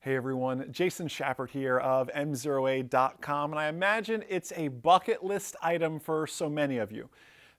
Hey everyone, Jason Shepard here of MzeroA.com, and I imagine it's a bucket list item for so many of you.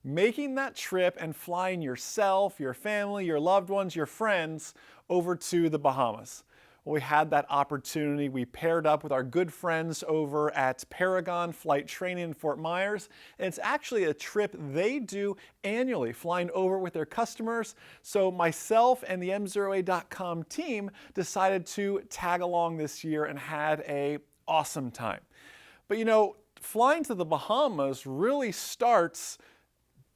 Making that trip and flying yourself, your family, your loved ones, your friends over to the Bahamas. Well, we had that opportunity. We paired up with our good friends over at Paragon Flight Training in Fort Myers. And it's actually a trip they do annually, flying over with their customers. So myself and the MzeroA.com team decided to tag along this year and had an awesome time. But you know, flying to the Bahamas really starts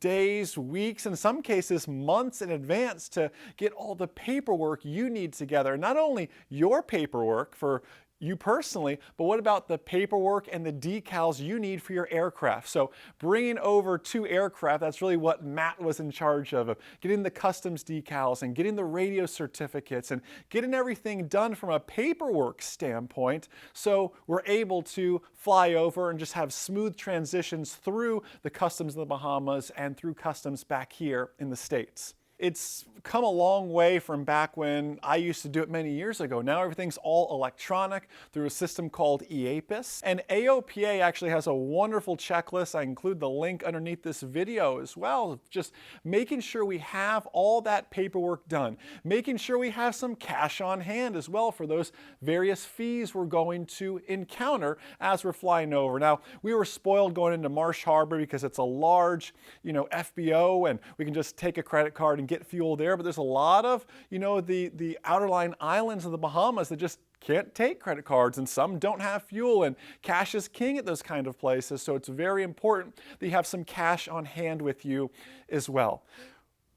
days, weeks, in some cases months in advance to get all the paperwork you need together. Not only your paperwork for you personally, but what about the paperwork and the decals you need for your aircraft? So bringing over 2 aircraft, that's really what Matt was in charge of getting the customs decals and getting the radio certificates and getting everything done from a paperwork standpoint, so we're able to fly over and just have smooth transitions through the customs in the Bahamas and through customs back here in the States. It's come a long way from back when I used to do it many years ago. Now everything's all electronic through a system called EAPIS. And AOPA actually has a wonderful checklist. I include the link underneath this video as well. Just making sure we have all that paperwork done. Making sure we have some cash on hand as well for those various fees we're going to encounter as we're flying over. Now, we were spoiled going into Marsh Harbor because it's a large, FBO, and we can just take a credit card and get fuel there, but there's a lot of, the outerline islands of the Bahamas that just can't take credit cards, and some don't have fuel, and cash is king at those kind of places, so it's very important that you have some cash on hand with you as well.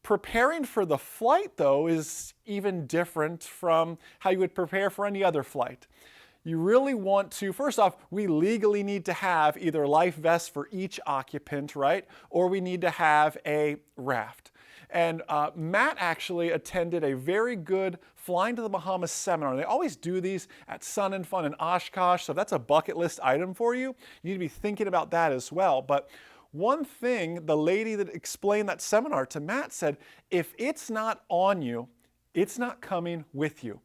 Preparing for the flight, though, is even different from how you would prepare for any other flight. You really want to, first off, we legally need to have either life vests for each occupant, right? Or we need to have a raft. And Matt actually attended a very good Flying to the Bahamas seminar. They always do these at Sun and Fun in Oshkosh, so that's a bucket list item for you. You need to be thinking about that as well. But one thing, the lady that explained that seminar to Matt said, if it's not on you, it's not coming with you.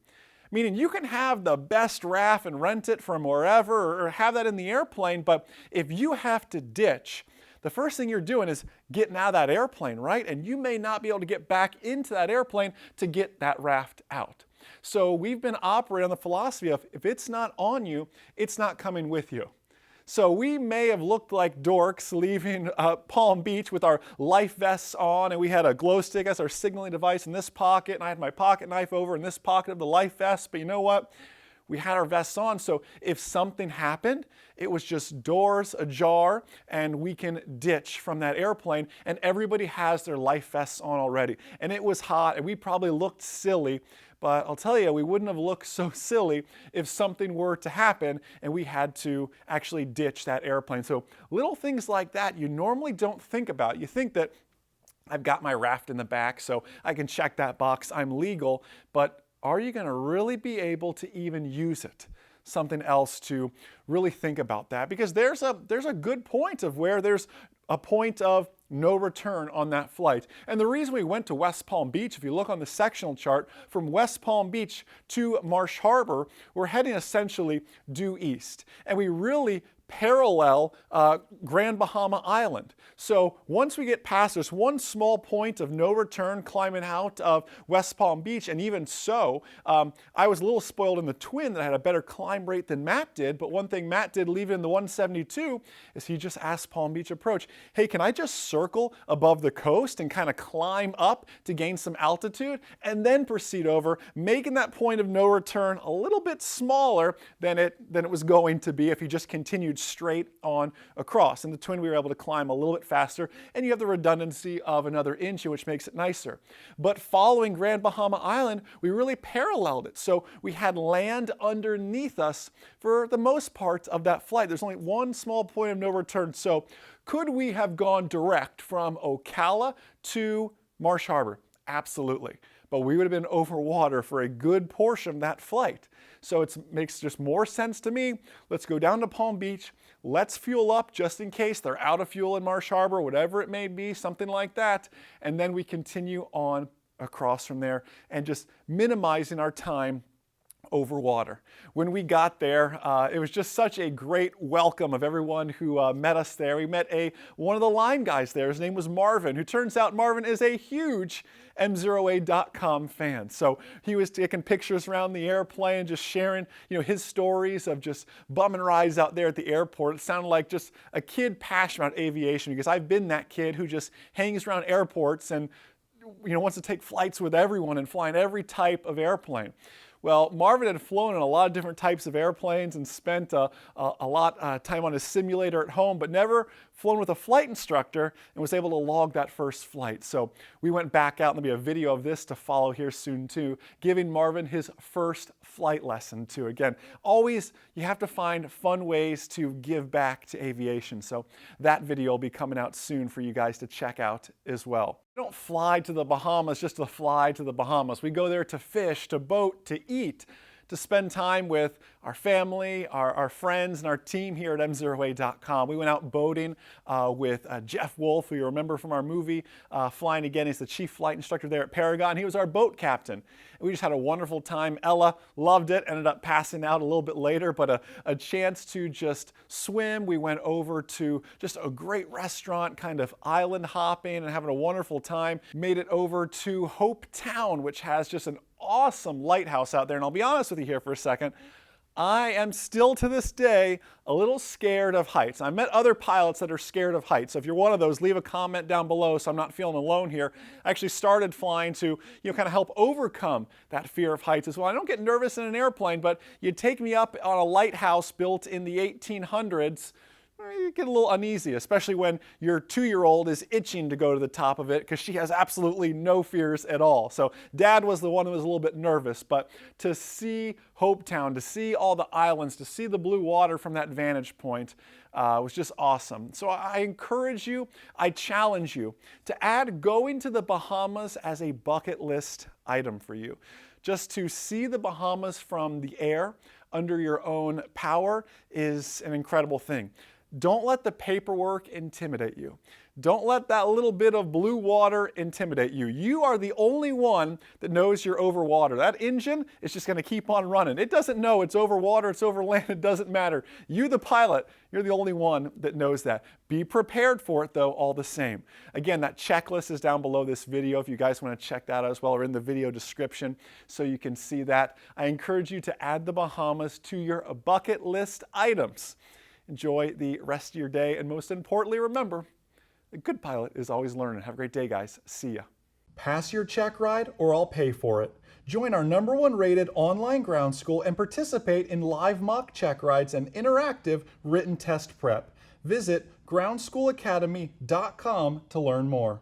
Meaning you can have the best raft and rent it from wherever or have that in the airplane, but if you have to ditch, the first thing you're doing is getting out of that airplane, right? And you may not be able to get back into that airplane to get that raft out. So we've been operating on the philosophy of if it's not on you, it's not coming with you. So we may have looked like dorks leaving Palm Beach with our life vests on, and we had a glow stick as our signaling device in this pocket, and I had my pocket knife over in this pocket of the life vest, but you know what? We had our vests on, so if something happened, it was just doors ajar, and we can ditch from that airplane, and everybody has their life vests on already. And it was hot, and we probably looked silly, but I'll tell you, we wouldn't have looked so silly if something were to happen and we had to actually ditch that airplane. So little things like that you normally don't think about. You think that I've got my raft in the back, so I can check that box, I'm legal, but are you going to really be able to even use it? Something else to really think about that, because there's a good point of where there's a point of no return on that flight. And the reason we went to West Palm Beach, if you look on the sectional chart, from West Palm Beach to Marsh Harbor, we're heading essentially due east. And we really parallel Grand Bahama Island. So once we get past this one small point of no return climbing out of West Palm Beach, and even so, I was a little spoiled in the twin that had a better climb rate than Matt did, but one thing Matt did leaving the 172 is he just asked Palm Beach Approach, hey, can I just circle above the coast and kind of climb up to gain some altitude and then proceed over, making that point of no return a little bit smaller than it was going to be if he just continued straight on across. In the twin, we were able to climb a little bit faster, and you have the redundancy of another inch, which makes it nicer. But following Grand Bahama Island, we really paralleled it. So we had land underneath us for the most part of that flight. There's only one small point of no return. So could we have gone direct from Ocala to Marsh Harbor? Absolutely. But we would have been over water for a good portion of that flight. So it makes just more sense to me. Let's go down to Palm Beach. Let's fuel up just in case they're out of fuel in Marsh Harbor, whatever it may be, something like that. And then we continue on across from there and just minimizing our time over water. When we got there, it was just such a great welcome of everyone who met us there. We met one of the line guys there. His name was Marvin, who turns out Marvin is a huge MzeroA.com fan. So he was taking pictures around the airplane, just sharing, his stories of just bumming rides out there at the airport. It sounded like just a kid passionate about aviation, because I've been that kid who just hangs around airports and wants to take flights with everyone and fly in every type of airplane. Well, Marvin had flown in a lot of different types of airplanes and spent a lot of time on his simulator at home, but never flown with a flight instructor, and was able to log that first flight. So we went back out, and there'll be a video of this to follow here soon too, giving Marvin his first flight lesson too. Again, always you have to find fun ways to give back to aviation. So that video will be coming out soon for you guys to check out as well. We don't fly to the Bahamas just to fly to the Bahamas. We go there to fish, to boat, to eat, to spend time with our family, our friends, and our team here at MzeroA.com. We went out boating with Jeff Wolf, who you remember from our movie, Flying Again. He's the chief flight instructor there at Paragon. He was our boat captain. And we just had a wonderful time. Ella loved it, ended up passing out a little bit later, but a chance to just swim. We went over to just a great restaurant, kind of island hopping and having a wonderful time. Made it over to Hope Town, which has just an awesome lighthouse out there. And I'll be honest with you here for a second, I am still to this day a little scared of heights. I met other pilots that are scared of heights. So if you're one of those, leave a comment down below so I'm not feeling alone here. I actually started flying to kind of help overcome that fear of heights as well. I don't get nervous in an airplane, but you'd take me up on a lighthouse built in the 1800s, you get a little uneasy, especially when your 2-year-old is itching to go to the top of it because she has absolutely no fears at all. So Dad was the one who was a little bit nervous, but to see Hope Town, to see all the islands, to see the blue water from that vantage point was just awesome. So I encourage you, I challenge you to add going to the Bahamas as a bucket list item for you. Just to see the Bahamas from the air under your own power is an incredible thing. Don't let the paperwork intimidate you. Don't let that little bit of blue water intimidate you. You are the only one that knows you're over water. That engine is just going to keep on running. It doesn't know it's over water, it's over land, it doesn't matter. You, the pilot, you're the only one that knows that. Be prepared for it though, all the same. Again, that checklist is down below this video if you guys want to check that out as well, or in the video description so you can see that. I encourage you to add the Bahamas to your bucket list items. Enjoy the rest of your day, and most importantly, remember, a good pilot is always learning. Have a great day, guys. See ya. Pass your check ride or I'll pay for it. Join our #1 rated online ground school and participate in live mock check rides and interactive written test prep. Visit groundschoolacademy.com to learn more.